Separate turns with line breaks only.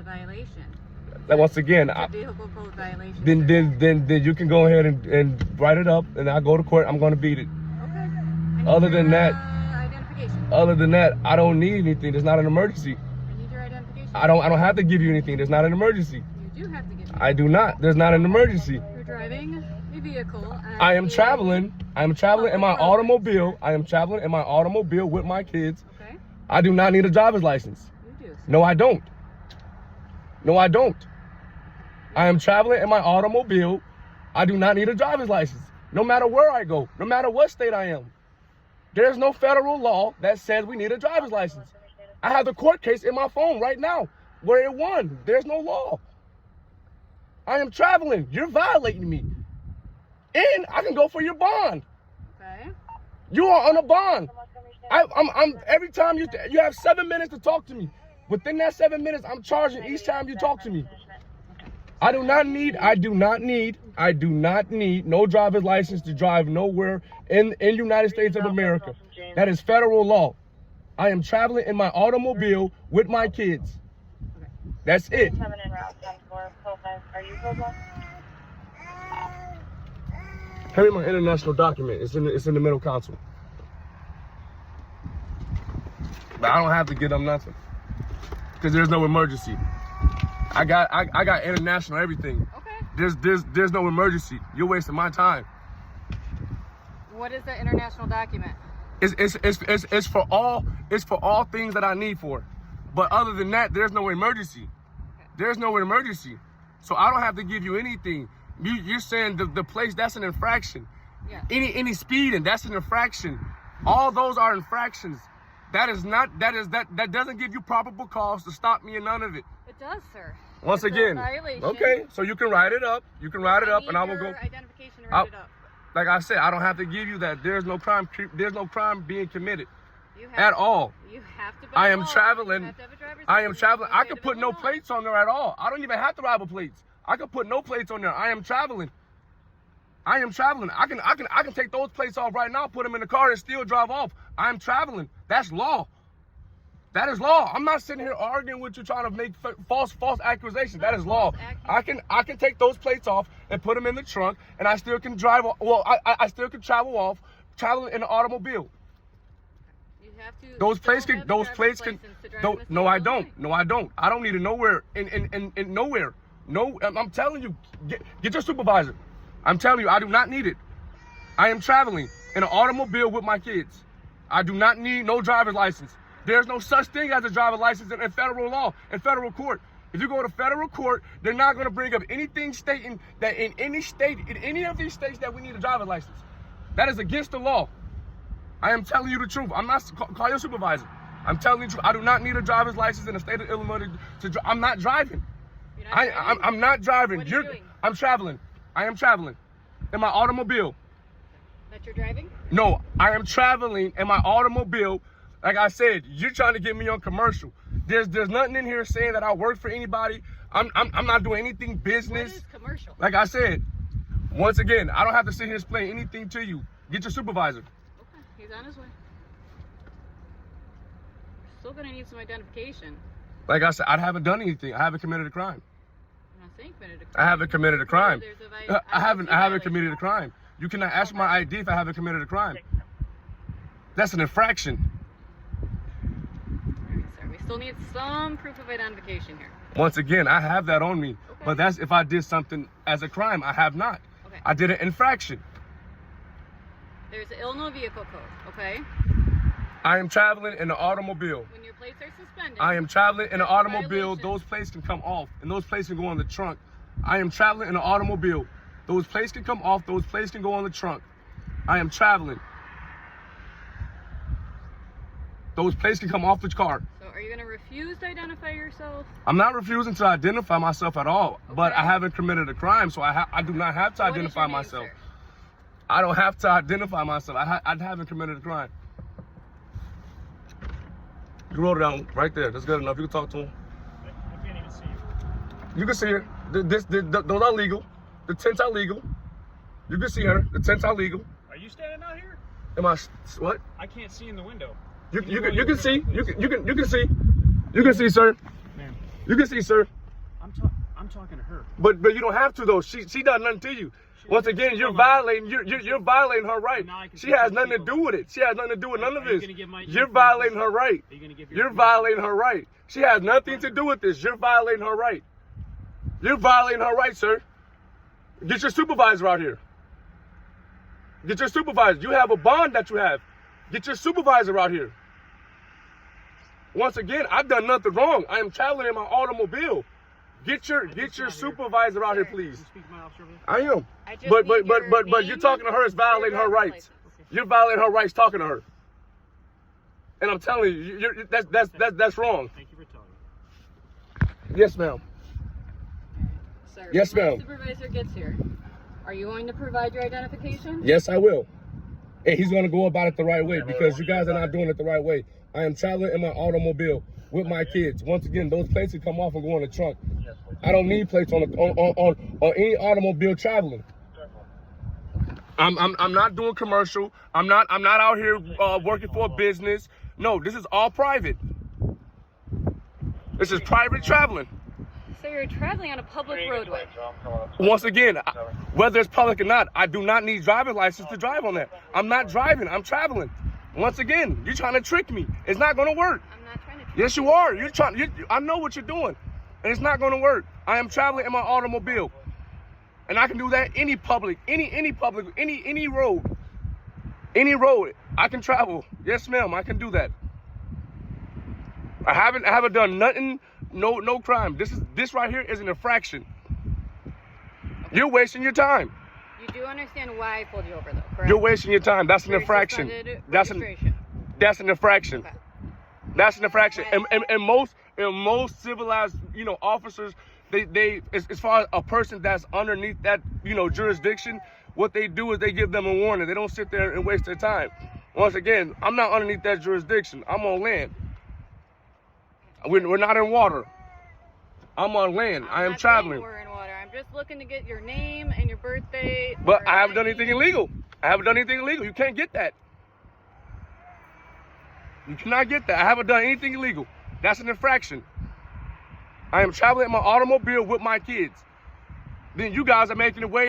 a violation.
Like, once again,
it's a vehicle code violation.
Then you can go ahead and write it up, and I go to court. I'm going to beat it.
Okay.
Other than that,
identification.
Other than that, I don't need anything. There's not an emergency.
I need your identification.
I don't have to give you anything. There's not an emergency.
You do have to give me.
I do not. There's not an emergency.
You're driving a vehicle.
I am traveling. I am traveling in my automobile. I am traveling in my automobile with my kids.
Okay.
I do not need a driver's license.
You do.
No, I don't. No, I don't. I am traveling in my automobile. I do not need a driver's license. No matter where I go, no matter what state I am. There's no federal law that says we need a driver's license. I have the court case in my phone right now where it won. There's no law. I am traveling. You're violating me. And I can go for your bond.
Okay.
You are on a bond. I'm every time you have 7 minutes to talk to me. Within that 7 minutes, I'm charging each time you talk to me. I do not need no driver's license to drive nowhere in the United States of America. That is federal law. I am traveling in my automobile with my kids. That's it. Here is my international document. It's in the middle console. But I don't have to get them nothing because there's no emergency. I got international everything.
Okay.
There's no emergency. You're wasting my time.
What is the international document?
It's for all things that I need for. But other than that, there's no emergency.
Okay.
There's no emergency. So I don't have to give you anything. You're saying the place, that's an infraction.
Yeah.
Any speeding, that's an infraction. All those are infractions. That doesn't give you probable cause to stop me in none of it.
It does, sir.
Once again, okay, so you can write it up. You can write it up, and I will go.
Identification to write it up.
Like I said, I don't have to give you that. There's no crime. There's no crime being committed
You have
at all.
You have to.
I am traveling.
You have to have a driver's
I am
license.
traveling. I can
Okay,
put no
hold on.
plates on there at all. I don't even have to rival plates. I can put no plates on there. I am traveling. I am traveling. I can take those plates off right now, put them in the car, and still drive off. I am traveling. That's law. That is law. I'm not sitting here arguing with you trying to make false accusations. That is law. I can take those plates off and put them in the trunk, and I still can drive. Well, I still can traveling in an automobile.
You have to.
Those plates can. No, I don't. No, I don't. I don't need it nowhere. In nowhere. No, I'm telling you, get your supervisor. I'm telling you, I do not need it. I am traveling in an automobile with my kids. I do not need no driver's license. There's no such thing as a driver's license in federal law, in federal court. If you go to federal court, they're not going to bring up anything stating that in any state, in any of these states, that we need a driver's license. That is against the law. I am telling you the truth. I'm not, call your supervisor. I'm telling you the truth. I do not need a driver's license in the state of Illinois I'm not driving. I'm not driving.
What are you doing?
I'm traveling. I am traveling in my automobile.
That you're driving?
No, I am traveling in my automobile. Like I said, you're trying to get me on commercial. There's nothing in here saying that I work for anybody. I'm not doing anything business.
What is commercial?
Like I said, once again, I don't have to sit here and explain anything to you. Get your supervisor.
Okay, he's on his way. Still gonna need some identification.
Like I said, I haven't done anything. I haven't committed a crime.
I'm not saying committed a crime.
I haven't committed a crime.
There's
I haven't committed a crime. You cannot ask for my ID if I haven't committed a crime. That's an infraction.
We still need some proof of identification here.
Once again, I have that on me.
Okay.
But that's if I did something as a crime. I have not.
Okay.
I did an infraction.
There's the Illinois Vehicle Code, okay?
I am traveling in an automobile.
When your plates are suspended.
I am traveling in an
That's a
automobile.
violation.
Those plates can come off, and those plates can go on the trunk. I am traveling in an automobile. Those plates can come off. Those plates can go on the trunk. I am traveling. Those plates can come off the car.
So are you going to refuse to identify yourself?
I'm not refusing to identify myself at all, but I haven't committed a crime, so I do not have to identify
What is your name,
myself.
sir?
I don't have to identify myself. I haven't committed a crime. You wrote it down right there. That's good enough. You can talk to him.
I can't even see you.
You can see her. Those are legal. The tents are legal. You can see her. The tents are legal.
Are you standing out here?
Am I what?
I can't see in the window.
You can see. You can see. You can see, sir.
Man.
You can see, sir.
I'm talking to her.
But you don't have to though. She does nothing to you. Once again, you're violating violating her right. She has nothing to do with it. She has nothing to do with none of this. You're violating her right. You're violating her right. She has nothing to do with this. You're violating her right. You're violating her right, sir. Get your supervisor out here. Get your supervisor. You have a bond that you have. Get your supervisor out here. Once again, I've done nothing wrong. I am traveling in my automobile. Get your supervisor out here, please. I am. But you're talking to her is violating her rights. You're violating her rights talking to her. And I'm telling you, that's wrong.
Thank you for telling me.
Yes, ma'am.
Sir,
Yes,
when
ma'am.
the supervisor gets here, are you going to provide your identification?
Yes, I will. And he's going to go about it the right way because you guys are not doing it the right way. I am traveling in my automobile with my kids. Once again, those plates can come off and go in the trunk. I don't need plates on any automobile traveling. I'm not doing commercial. I'm not out here working for a business. No, this is all private. This is private traveling.
So you're traveling on a public roadway.
Once again, whether it's public or not, I do not need driver's license to drive on that. I'm not driving. I'm traveling. Once again, you're trying to trick me. It's not going to work.
I'm not trying to trick
Yes, you are. You're trying. I know what you're doing, and it's not going to work. I am traveling in my automobile, and I can do that any public, any road, I can travel. Yes, ma'am. I can do that. I haven't done nothing. No crime. This right here is an infraction. You're wasting your time.
You do understand why I pulled you over, though, correct?
You're wasting your time. That's an
Your
infraction.
suspended
That's an infraction.
Okay.
That's an infraction. And most civilized, officers, they as far as a person that's underneath that, jurisdiction, what they do is they give them a warning. They don't sit there and waste their time. Once again, I'm not underneath that jurisdiction. I'm on land. We're not in water. I'm on land. I am traveling.
We're in water. I'm just looking to get your name and your birthday.
But I haven't done anything illegal. You can't get that. You cannot get that. I haven't done anything illegal. That's an infraction. I am traveling in my automobile with my kids. Then you guys are making it way